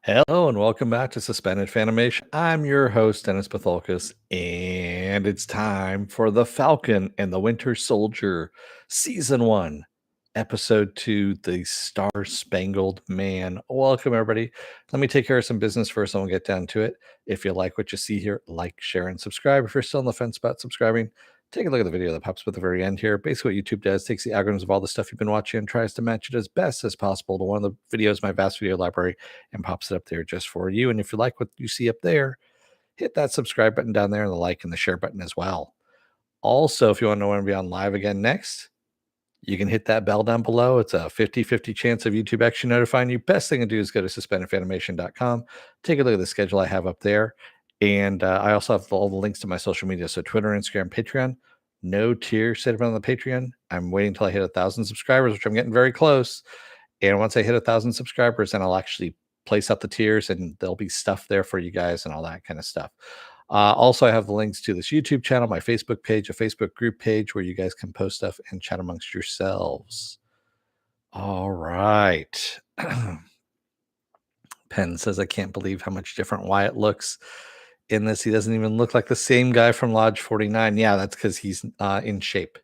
Hello and welcome back to Suspended Fanimation. I'm your host, Dennis Bithoulkas, and it's time for The Falcon and the Winter Soldier, Season 1, Episode 2, The Star-Spangled Man. Welcome, everybody. Let me take care of some business first, and we'll get down to it. If you like what you see here, like, share, and subscribe. If you're still on the fence about subscribing, take a look at the video that pops up at the very end here. Basically, what YouTube does, takes the algorithms of all the stuff you've been watching and tries to match it as best as possible to one of the videos, my vast video library, and pops it up there just for you. And if you like what you see up there, hit that subscribe button down there and the like and the share button as well. Also, if you want to know when we'll be on live again next, you can hit that bell down below. It's a 50-50 chance of YouTube actually notifying you. Best thing to do is go to suspendedfanimation.com. Take a look at the schedule I have up there. And I also have all the links to my social media. So Twitter, Instagram, Patreon. No tier set up on the Patreon. I'm waiting until I hit 1,000 subscribers, which I'm getting very close. And once I hit 1,000 subscribers, then I'll actually place out the tiers and there'll be stuff there for you guys and all that kind of stuff. Also, I have the links to this YouTube channel, my Facebook page, a Facebook group page where you guys can post stuff and chat amongst yourselves. All right. Penn says, I can't believe how much different Wyatt looks in this. He doesn't even look like the same guy from Lodge 49. Yeah, that's because he's in shape,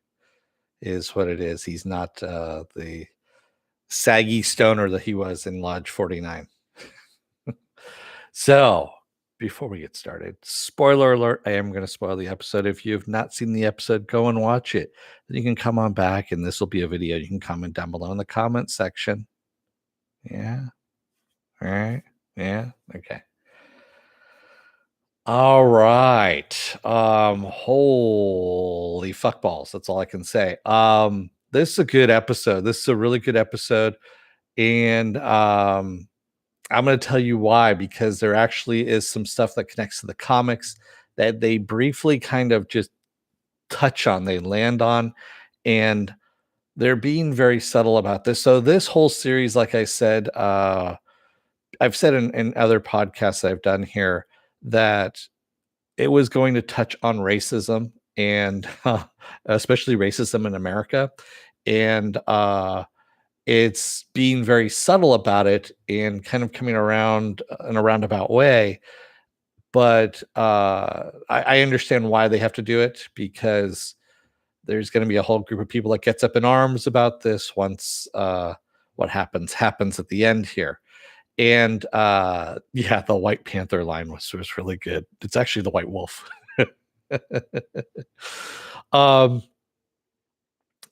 is what it is. He's not the saggy stoner that he was in Lodge 49. So, before we get started, spoiler alert, I am going to spoil the episode. If you have not seen the episode, go and watch it. Then you can come on back, and this will be a video. You can comment down below in the comment section. Yeah. All right. Yeah. Okay. All right. Holy fuck balls. That's all I can say. This is a good episode. This is a really good episode. And I'm going to tell you why, because there actually is some stuff that connects to the comics that they briefly kind of just touch on, they land on, and they're being very subtle about this. So this whole series, like I said, I've said in other podcasts I've done here that it was going to touch on racism and especially racism in America. And it's being very subtle about it and kind of coming around in a roundabout way. But I understand why they have to do it, because there's going to be a whole group of people that gets up in arms about this once what happens at the end here. And yeah, the White Panther line was really good. It's actually the White Wolf.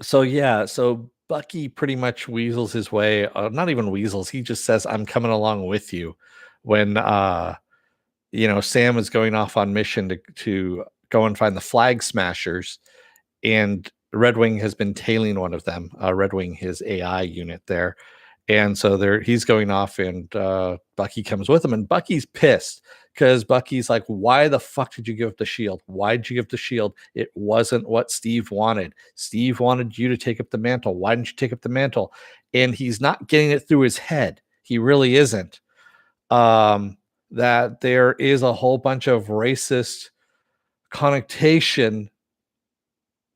So yeah, so Bucky pretty much weasels his way, not even weasels, he just says, I'm coming along with you, when Sam is going off on mission to go and find the Flag Smashers, and Red Wing has been tailing one of them, Red Wing, his AI unit there. And so he's going off, and Bucky comes with him, and Bucky's pissed because Bucky's like, why the fuck did you give up the shield? Why did you give up the shield? It wasn't what Steve wanted. Steve wanted you to take up the mantle. Why didn't you take up the mantle? And he's not getting it through his head. He really isn't. That there is a whole bunch of racist connotation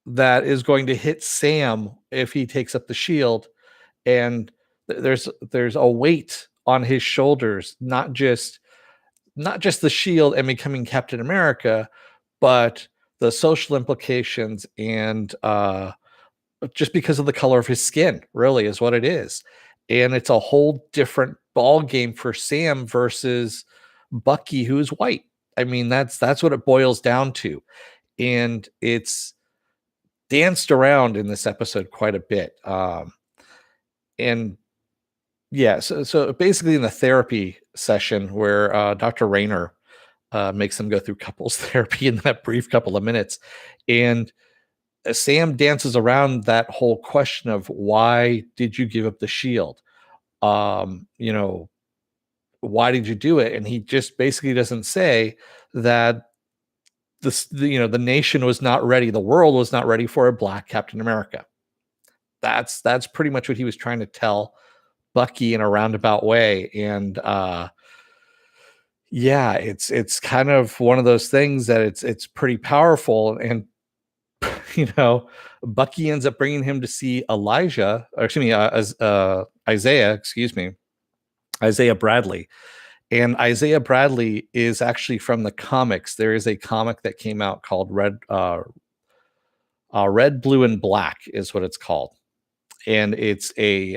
that is going to hit Sam if he takes up the shield. And there's a weight on his shoulders, not just the shield and becoming Captain America, but the social implications and just because of the color of his skin, really, is what it is. And it's a whole different ball game for Sam versus Bucky, who's white. I mean, that's what it boils down to. And it's danced around in this episode quite a bit. And yeah, so basically in the therapy session where Dr. Rayner makes them go through couples therapy in that brief couple of minutes, and Sam dances around that whole question of, why did you give up the shield? Why did you do it? And he just basically doesn't say that the nation was not ready, the world was not ready for a black Captain America. That's pretty much what he was trying to tell Bucky in a roundabout way. And yeah, it's kind of one of those things that it's pretty powerful. And Bucky ends up bringing him to see Isaiah Bradley. And Isaiah Bradley is actually from the comics. There is a comic that came out called Red, Blue, and Black is what it's called, and it's a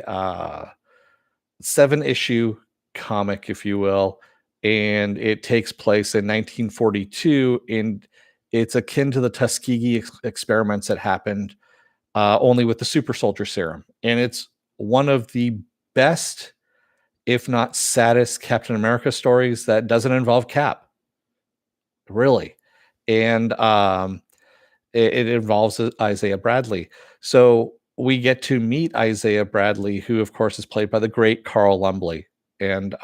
7-issue comic, if you will, and it takes place in 1942, and it's akin to the Tuskegee experiments that happened, only with the super soldier serum, and it's one of the best, if not saddest, Captain America stories that doesn't involve Cap, really, and it involves Isaiah Bradley. So we get to meet Isaiah Bradley, who, of course, is played by the great Carl Lumbly. And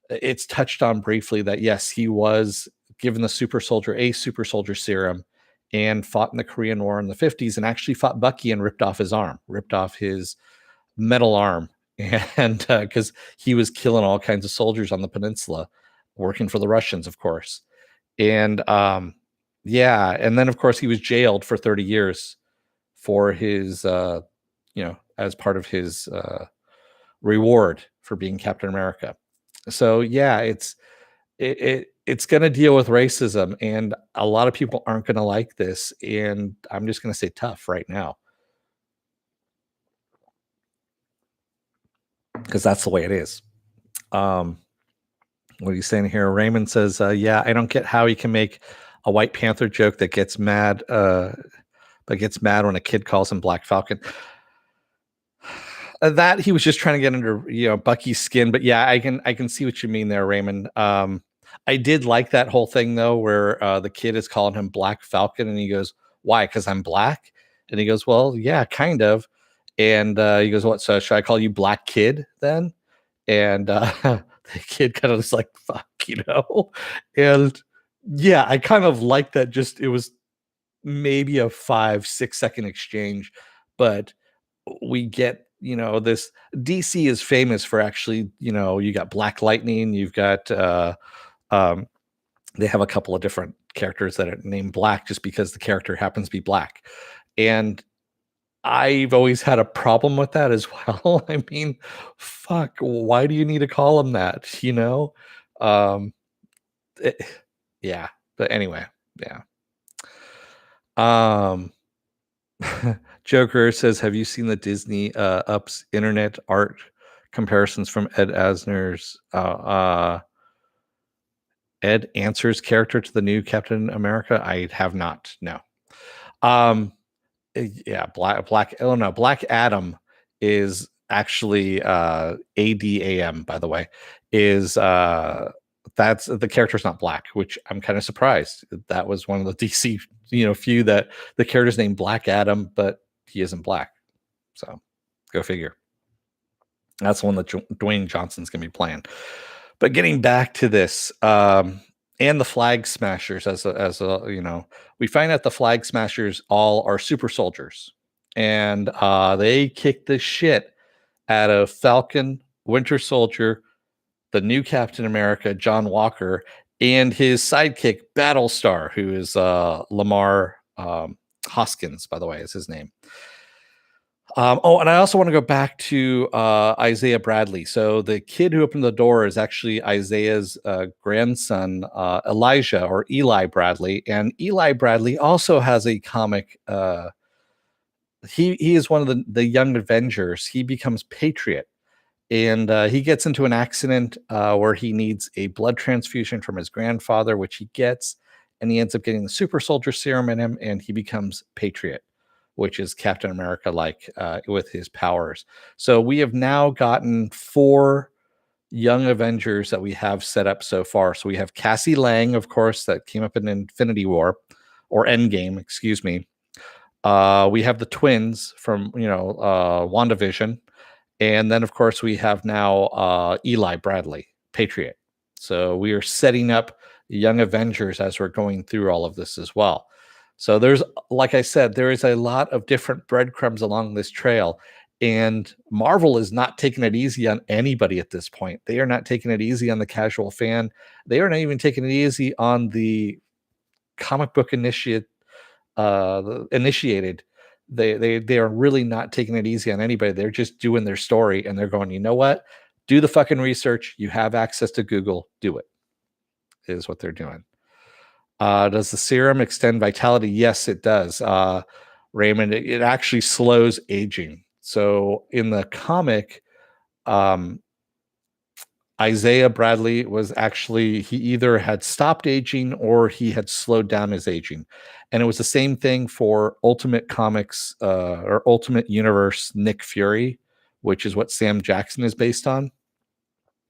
it's touched on briefly that, yes, he was given the super soldier serum and fought in the Korean War in the 50s and actually fought Bucky and ripped off his arm, ripped off his metal arm. And because he was killing all kinds of soldiers on the peninsula, working for the Russians, of course. And yeah, and then of course he was jailed for 30 years for his as part of his reward for being Captain America. So yeah, it's going to deal with racism, and a lot of people aren't going to like this, and I'm just going to say tough right now because that's the way it is. What are you saying here? Raymond says, yeah, I don't get how he can make a White Panther joke that gets mad, but gets mad when a kid calls him Black Falcon. That he was just trying to get under, Bucky's skin. But yeah, I can see what you mean there, Raymond. I did like that whole thing though, where the kid is calling him Black Falcon, and he goes, "Why? Because I'm black?" And he goes, "Well, yeah, kind of." And he goes, "What? So should I call you Black Kid then?" And the kid kind of was like, "Fuck," And yeah, I kind of like that. Just it was maybe a 5-6 second exchange, but we get this. DC is famous for actually, you got Black Lightning, you've got um they have a couple of different characters that are named Black just because the character happens to be black, and I've always had a problem with that as well. I mean, fuck, why do you need to call him that, um it- yeah, but anyway, yeah. um Joker says, "Have you seen the Disney Ups internet art comparisons from Ed Answer's character to the new Captain America?" I have not. No. Um, yeah, Black. Oh no, Black Adam is actually ADAM. By the way, is that's the character's not black, which I'm kind of surprised. That was one of the DC, few that the character's named Black Adam, but he isn't black. So go figure. That's the one that Dwayne Johnson's going to be playing. But getting back to this, and the Flag Smashers, we find out the Flag Smashers all are super soldiers, and they kick the shit out of Falcon, Winter Soldier, the new Captain America, John Walker, and his sidekick, Battlestar, who is Lamar Hoskins, by the way, is his name. And I also want to go back to Isaiah Bradley. So the kid who opened the door is actually Isaiah's grandson, Elijah or Eli Bradley. And Eli Bradley also has a comic. He is one of the young Avengers. He becomes Patriot, and he gets into an accident where he needs a blood transfusion from his grandfather, which he gets, and he ends up getting the super soldier serum in him, and he becomes Patriot, which is Captain America like with his powers. So we have now gotten 4 young Avengers that we have set up so far. So we have Cassie Lang, of course, that came up in Infinity War or Endgame, excuse me. We have the twins from WandaVision, and then of course we have now Eli Bradley, Patriot. So we are setting up young Avengers as we're going through all of this as well. So there's, like I said, there is a lot of different breadcrumbs along this trail, and Marvel is not taking it easy on anybody at this point. They are not taking it easy on the casual fan. They are not even taking it easy on the comic book initiated. They are really not taking it easy on anybody. They're just doing their story, and they're going, you know what? Do the fucking research. You have access to Google. Do it, is what they're doing. Does the serum extend vitality? Yes, it does. Raymond, it actually slows aging. So in the comic, um, Isaiah Bradley was actually, he either had stopped aging or he had slowed down his aging. And it was the same thing for Ultimate Comics or Ultimate Universe Nick Fury, which is what Sam Jackson is based on.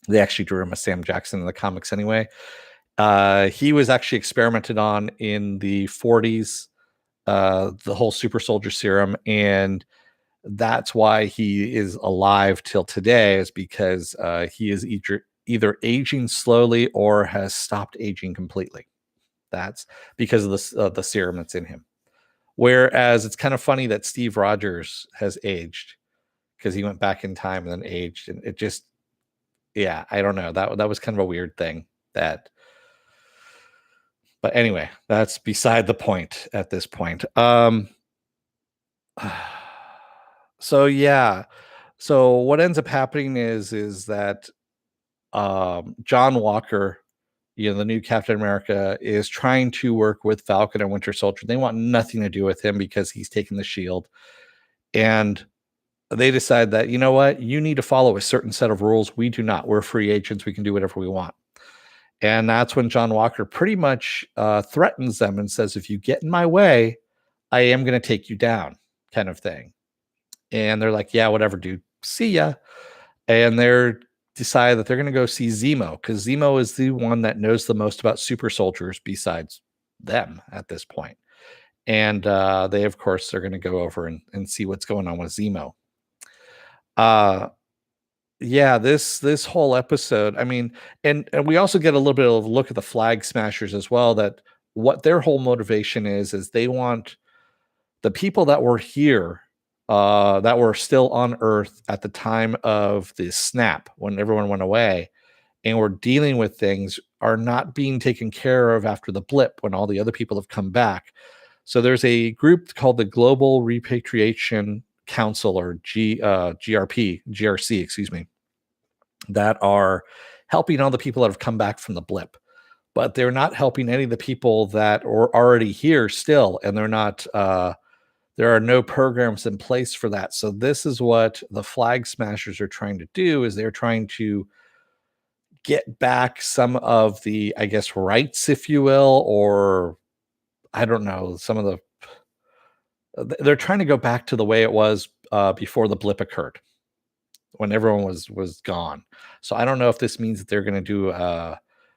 They actually drew him as Sam Jackson in the comics anyway. He was actually experimented on in the 40s, the whole super soldier serum. And that's why he is alive till today, is because he is either aging slowly or has stopped aging completely. That's because of the serum that's in him. Whereas it's kind of funny that Steve Rogers has aged because he went back in time and then aged, and it just, yeah, I don't know. That was kind of a weird thing that. But anyway, that's beside the point at this point. So yeah. So what ends up happening is that John Walker, the new Captain America, is trying to work with Falcon and Winter Soldier. They want nothing to do with him because he's taken the shield. And they decide that, you know what, you need to follow a certain set of rules. We do not. We're free agents. We can do whatever we want. And that's when John Walker pretty much threatens them and says, if you get in my way, I am going to take you down, kind of thing. And they're like, yeah, whatever, dude. See ya. And they're decide that they're going to go see Zemo, because Zemo is the one that knows the most about super soldiers besides them at this point. And they, of course, are going to go over and see what's going on with Zemo. Yeah, this whole episode, I mean, and we also get a little bit of a look at the Flag Smashers as well, that what their whole motivation is they want the people that were here, that were still on Earth at the time of the snap, when everyone went away and were dealing with things, are not being taken care of after the blip when all the other people have come back. So there's a group called the Global Repatriation Council, or GRC, excuse me, that are helping all the people that have come back from the blip. But they're not helping any of the people that are already here still, and they're not. There are no programs in place for that. So this is what the Flag Smashers are trying to do: is they're trying to get back some of the, I guess, rights, if you will, or I don't know, some of the. They're trying to go back to the way it was before the blip occurred, when everyone was gone. So I don't know if this means that they're going to do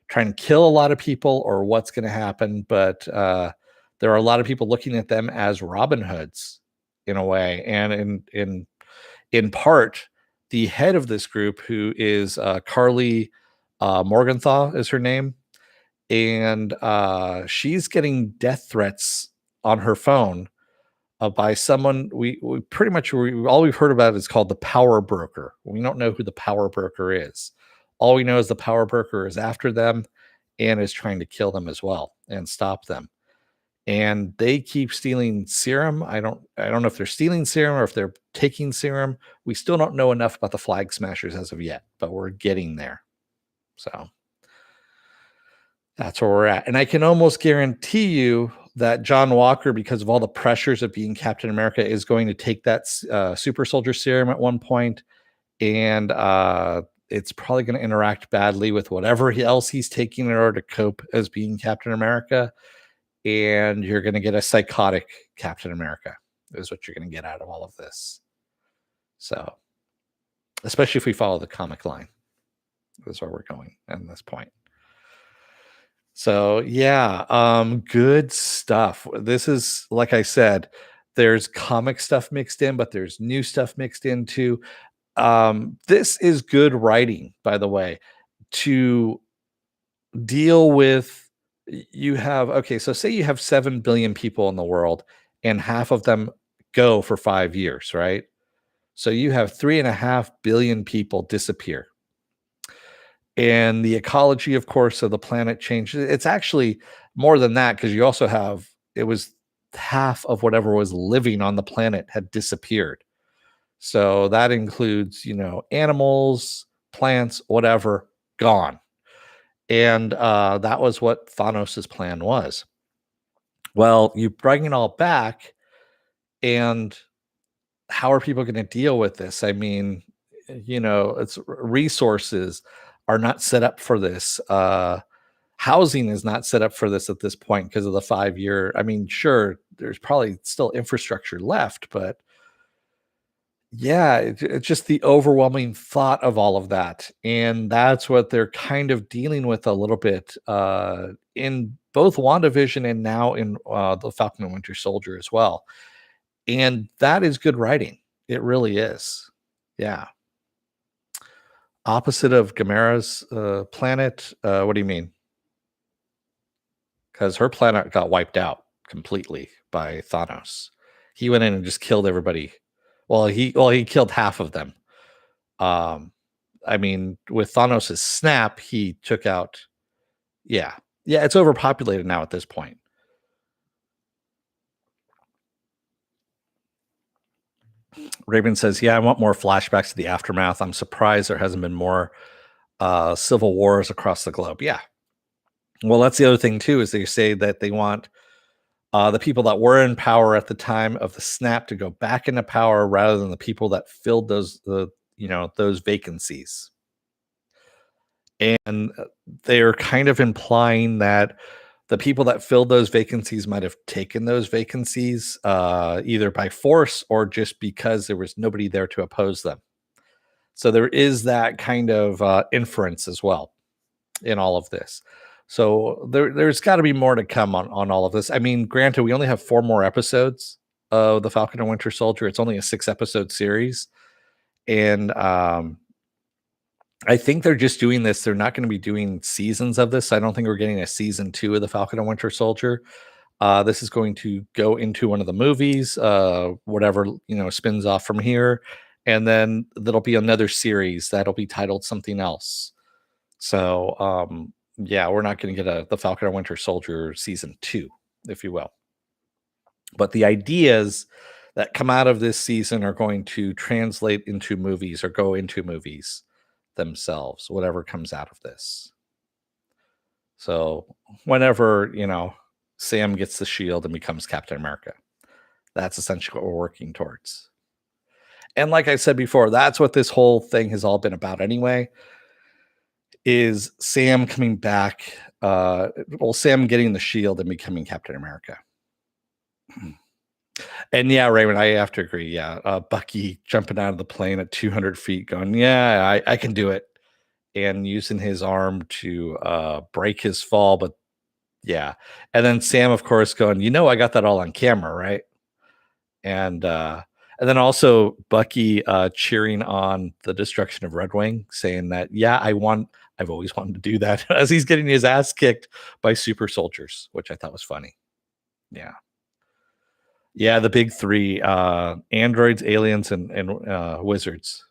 try and kill a lot of people or what's going to happen, but there are a lot of people looking at them as Robin Hoods in a way, and in part, the head of this group, who is Carly Morgenthau, is her name, and she's getting death threats on her phone by someone we pretty much all we've heard about is called the power broker. We don't know who the power broker is. All we know is the power broker is after them and is trying to kill them as well and stop them. And they keep stealing serum. I don't know if they're stealing serum or if they're taking serum. We still don't know enough about the Flag Smashers as of yet, but we're getting there. So that's where we're at. And I can almost guarantee you that John Walker, because of all the pressures of being Captain America, is going to take that super soldier serum at one point, and it's probably going to interact badly with whatever else he's taking in order to cope as being Captain America. And you're going to get a psychotic Captain America, is what you're going to get out of all of this. So, especially if we follow the comic line, that's where we're going at this point. So yeah, good stuff. This is, like I said, there's comic stuff mixed in, but there's new stuff mixed in too. This is good writing, by the way, to deal with. You have, okay, so say you have 7 billion people in the world and half of them go for 5 years, right? So you have 3.5 billion people disappear. And the ecology, of course, of the planet changes. It's actually more than that, because you also have, it was half of whatever was living on the planet had disappeared. So that includes, animals, plants, whatever, gone. And that was what Thanos' plan was. Well, you bring it all back, and how are people going to deal with this? I mean, it's resources are not set up for this. Housing is not set up for this at this point because of the 5 year. I mean, sure, there's probably still infrastructure left, but yeah, it's just the overwhelming thought of all of that. And that's what they're kind of dealing with a little bit in both WandaVision and now in the Falcon and Winter Soldier as well. And that is good writing. It really is. Yeah. Opposite of Gamera's planet. What do you mean? Because her planet got wiped out completely by Thanos. He went in and just killed everybody. He killed half of them. I mean, with Thanos' snap, he took out. Yeah, yeah, it's overpopulated now at this point. Raven says, "Yeah, I want more flashbacks to the aftermath. I'm surprised there hasn't been more civil wars across the globe." Yeah. Well, that's the other thing too, is they say that they want the people that were in power at the time of the snap to go back into power rather than the people that filled those vacancies. And they're kind of implying that the people that filled those vacancies might have taken those vacancies either by force or just because there was nobody there to oppose them. So there is that kind of inference as well in all of this. So there's got to be more to come on all of this. I mean, granted, we only have 4 more episodes of the Falcon and Winter Soldier. It's only a 6-episode series, and I think they're just doing this. They're not going to be doing seasons of this. I don't think we're getting a season 2 of the Falcon and Winter Soldier. This is going to go into one of the movies, whatever spins off from here, and then there'll be another series that'll be titled something else. So yeah, we're not going to get the Falcon and Winter Soldier season 2, if you will. But the ideas that come out of this season are going to translate into movies or go into movies themselves, whatever comes out of this. So whenever, Sam gets the shield and becomes Captain America, that's essentially what we're working towards. And like I said before, that's what this whole thing has all been about anyway, is Sam coming back, Sam getting the shield and becoming Captain America. And yeah, Raymond, I have to agree. Yeah, Bucky jumping out of the plane at 200 feet going, yeah, I can do it. And using his arm to break his fall. But yeah. And then Sam, of course, going, I got that all on camera, right? And then also Bucky cheering on the destruction of Red Wing, saying that, yeah, I've always wanted to do that, as he's getting his ass kicked by super soldiers, which I thought was funny. Yeah. Yeah, the big 3, androids, aliens, and wizards.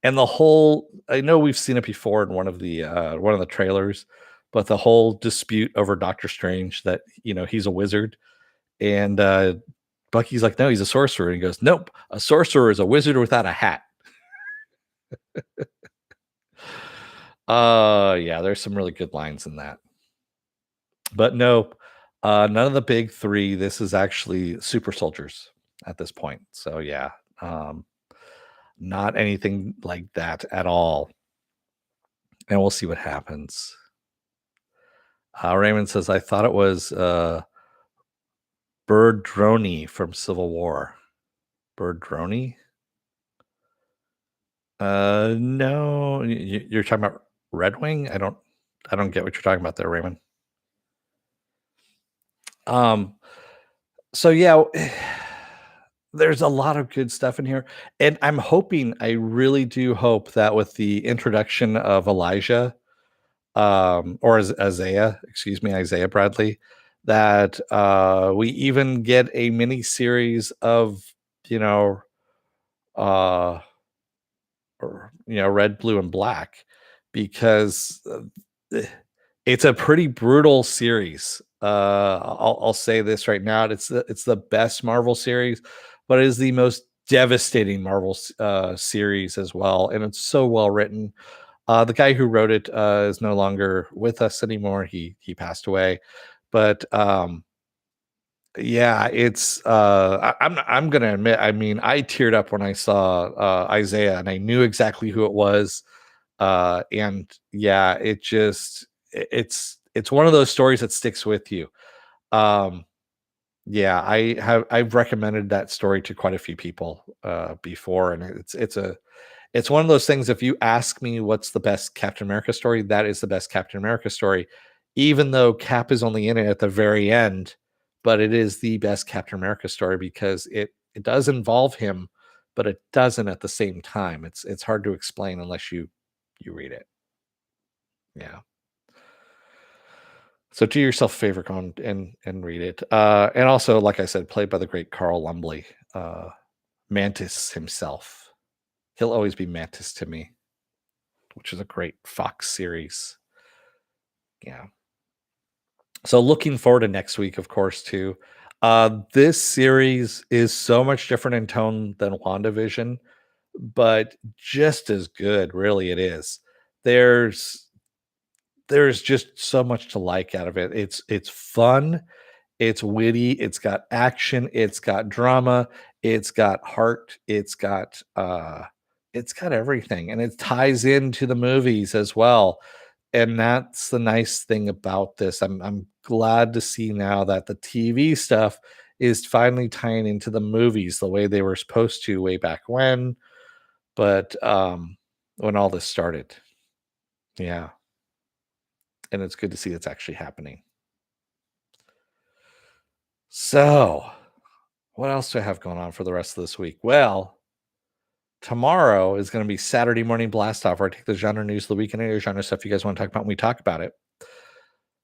And the whole, I know we've seen it before in one of the trailers, but the whole dispute over Doctor Strange, that he's a wizard, and Bucky's like, no, he's a sorcerer, and he goes, nope, a sorcerer is a wizard without a hat. Yeah, there's some really good lines in that. But no, none of the big 3. This is actually super soldiers at this point. So yeah, not anything like that at all. And we'll see what happens. Raymond says, I thought it was Bird Droney from Civil War. Bird Droney? No, you're talking about Red Wing? I don't get what you're talking about there, Raymond. So yeah, there's a lot of good stuff in here, and I really do hope that with the introduction of Elijah, or Isaiah, excuse me, Isaiah Bradley, that we even get a mini series of, uh, red, blue, and black, because it's a pretty brutal series. I'll say this right now. It's the best Marvel series, but it is the most devastating Marvel series as well, and it's so well written. The guy who wrote it is no longer with us anymore. He passed away, but yeah, it's I'm gonna admit, I mean, I teared up when I saw Isaiah, and I knew exactly who it was. And yeah, it's one of those stories that sticks with you. Um, yeah, I've recommended that story to quite a few people before, and it's one of those things. If you ask me what's the best Captain America story, that is the best Captain America story, even though Cap is only in it at the very end. But it is the best Captain America story because it does involve him, but it doesn't at the same time. It's hard to explain unless you read it. Yeah. So do yourself a favor, go on and read it. And also, like I said, played by the great Carl Lumbly, Mantis himself. He'll always be Mantis to me, which is a great Fox series. Yeah. So looking forward to next week, of course, too. This series is so much different in tone than WandaVision, but just as good, really, it is. There's there's just so much to like out of it. It's fun, it's witty, it's got action, it's got drama, it's got heart, it's got everything, and it ties into the movies as well. And that's the nice thing about this. I'm glad to see now that the TV stuff is finally tying into the movies the way they were supposed to way back when all this started. Yeah, and it's good to see it's actually happening. So, what else do I have going on for the rest of this week? Well, tomorrow is going to be Saturday morning blast off where I take the genre news of the week and any genre stuff you guys want to talk about when we talk about it.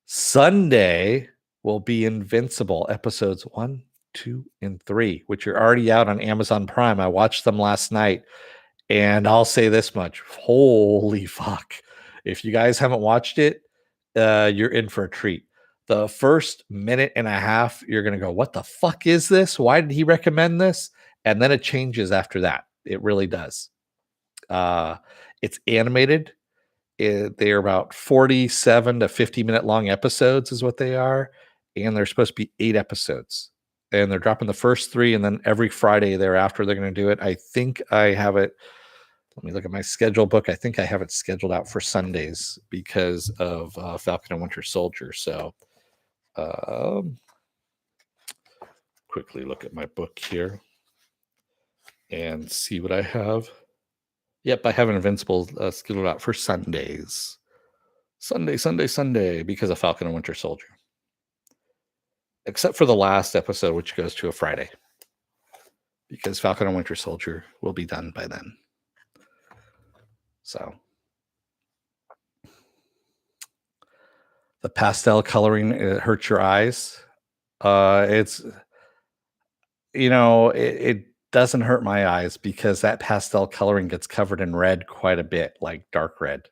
Sunday will be Invincible episodes 1, 2, and 3, which are already out on Amazon Prime. I watched them last night, and I'll say this much. Holy fuck. If you guys haven't watched it, you're in for a treat. The first minute and a half, you're going to go, what the fuck is this? Why did he recommend this? And then it changes after that. It really does. Uh, it's animated. They're about 47 to 50-minute long episodes, is what they are. And they're supposed to be 8 episodes. And they're dropping the first 3, and then every Friday thereafter, they're going to do it. I think I have it. Let me look at my schedule book. I think I have it scheduled out for Sundays because of Falcon and Winter Soldier. So, quickly look at my book here and see what I have. Yep, I have an Invincible scheduled out for Sundays. Sunday, because of Falcon and Winter Soldier. Except for the last episode, which goes to a Friday. Because Falcon and Winter Soldier will be done by then. So. The pastel coloring, it hurts your eyes. It's, it doesn't hurt my eyes because that pastel coloring gets covered in red quite a bit, like dark red.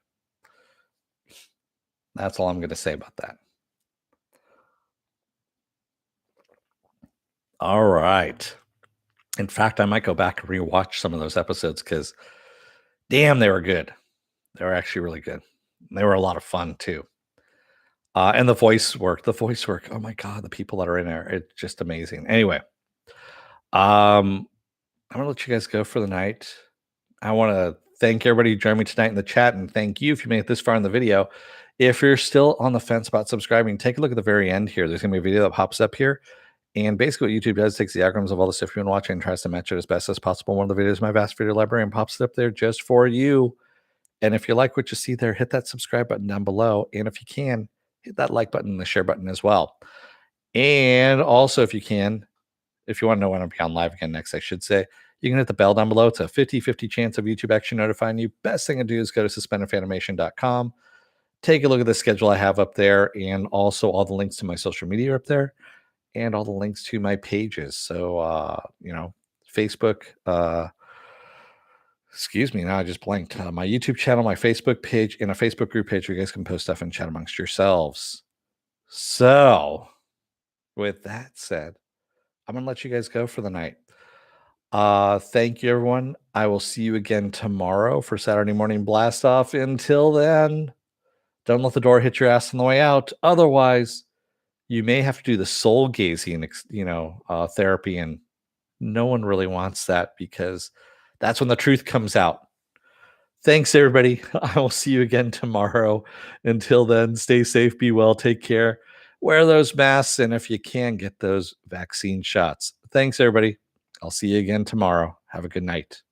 That's all I'm going to say about that. All right. In fact, I might go back and rewatch some of those episodes because, damn, they were good. They were actually really good. They were a lot of fun too. And the voice work. Oh my god, the people that are in there, it's just amazing. Anyway, I'm gonna let you guys go for the night. I want to thank everybody who joined me tonight in the chat, and thank you if you made it this far in the video. If you're still on the fence about subscribing, take a look at the very end here. There's gonna be a video that pops up here. And basically what YouTube does, takes the algorithms of all the stuff you've been watching and tries to match it as best as possible. One of the videos, my vast video library, and pops it up there just for you. And if you like what you see there, hit that subscribe button down below. And if you can, hit that like button and the share button as well. And also, if you can, if you want to know when I'll be on live again next, I should say, you can hit the bell down below. It's a 50-50 chance of YouTube actually notifying you. Best thing to do is go to suspendedfanimation.com. Take a look at the schedule I have up there, and also all the links to my social media are up there, and all the links to my pages. So, Facebook, excuse me, now I just blanked. My YouTube channel, my Facebook page, and a Facebook group page where you guys can post stuff and chat amongst yourselves. So, with that said, I'm going to let you guys go for the night. Thank you, everyone. I will see you again tomorrow for Saturday morning blast off. Until then, don't let the door hit your ass on the way out. Otherwise, you may have to do the soul gazing, therapy, and no one really wants that because that's when the truth comes out. Thanks, everybody. I will see you again tomorrow. Until then, stay safe, be well, take care, wear those masks, and if you can, get those vaccine shots. Thanks, everybody. I'll see you again tomorrow. Have a good night.